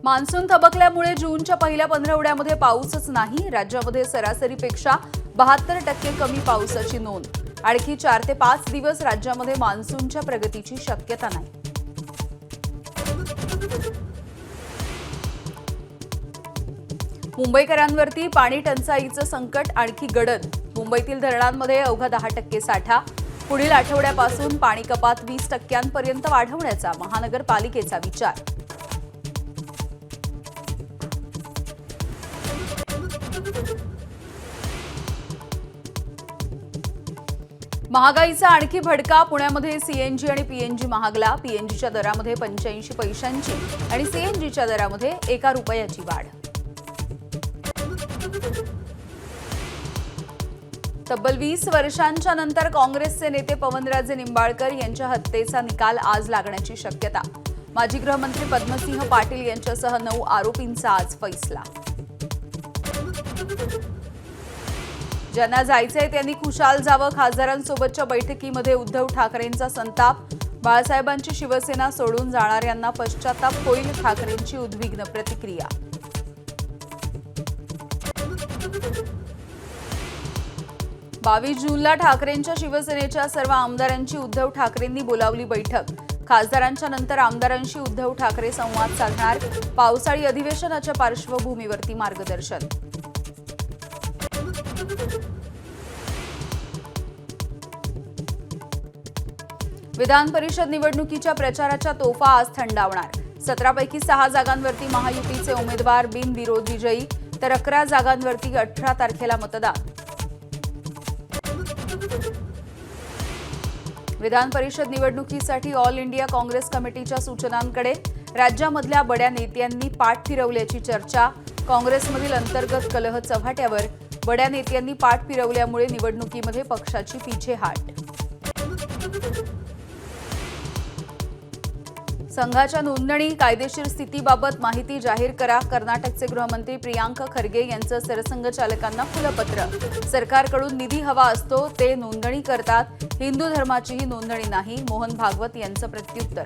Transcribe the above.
Monsoon थबकल्यामुळे जूनच्या पहिल्या पंधरवड्यामध्ये पाऊसच नाही. राज्यामध्ये सरासरीपेक्षा 72% कमी पावसाची नोंद. आणखी 4 ते 5 दिवस राज्यामध्ये मान्सूनच्या प्रगतीची शक्यता नाही. मुंबईकरांवरती पाणी टंचाईचं संकट आणखी गडद. मुंबईतील धरणांमध्ये अवघा 10% साठा. पुढील आठवड्यापासून पाणी कपात 20% वाढवण्याचा महानगरपालिकेचा विचार. महागाईचा आणखी भडका. पुण्यामध्ये सीएनजी आणि पीएनजी महागला. पीएनजीच्या दरामध्ये 85 पैशांची आणि सीएनजीच्या दरामध्ये 1 रुपयाची वाढ. तब्बल 20 वर्षांच्या नंतर काँग्रेसचे नेते पवनराजे निंबाळकर यांच्या हत्येचा निकाल आज लागण्याची शक्यता. माजी गृहमंत्री पद्मसिंह पाटील यांच्यासह 9 आरोपींचा आज फैसला. ज्यांना जायचंय त्यांनी खुशाल जावं. खासदारांसोबतच्या बैठकीमध्ये उद्धव ठाकरेंचा संताप. बाळासाहेबांची शिवसेना सोडून जाणाऱ्यांना पश्चाताप होईल. ठाकरेंची उद्विग्न प्रतिक्रिया. बावीस जूनला ठाकरेंच्या शिवसेनेच्या सर्व आमदारांची उद्धव ठाकरेंनी बोलावली बैठक. खासदारांच्या नंतर आमदारांशी उद्धव ठाकरे संवाद साधणार. पावसाळी अधिवेशनाच्या पार्श्वभूमीवरती मार्गदर्शन. विधान परिषद निवडणुकीच्या प्रचाराच्या तोफा आज थंडावणार. 17 पैकी 6 जागांवरती महायुतीचे उमेदवार बिनविरोध विजयी, तर 11 जागांवरती 18 तारखेला मतदान. विधान परिषद निवडणुकीसाठी ऑल इंडिया काँग्रेस कमिटीच्या सूचनांकडे राज्यामधल्या बड्या नेत्यांनी पाठ फिरवल्याची चर्चा. काँग्रेसमधील अंतर्गत कलह चव्हाट्यावर. बड्या नेत्यांनी पाठ फिरवल्यामुळे निवडणुकीमध्ये पक्षाची पीछेहाट. संघाच्या नोंदणी कायदेशीर स्थितीबाबत माहिती जाहीर करा. कर्नाटकचे गृहमंत्री प्रियांक खरगे यांचं सरसंघचालकांना खुलं पत्र. सरकारकडून निधी हवा असतो, ते नोंदणी करतात. हिंदू धर्माचीही नोंदणी नाही. मोहन भागवत यांचं प्रत्युत्तर.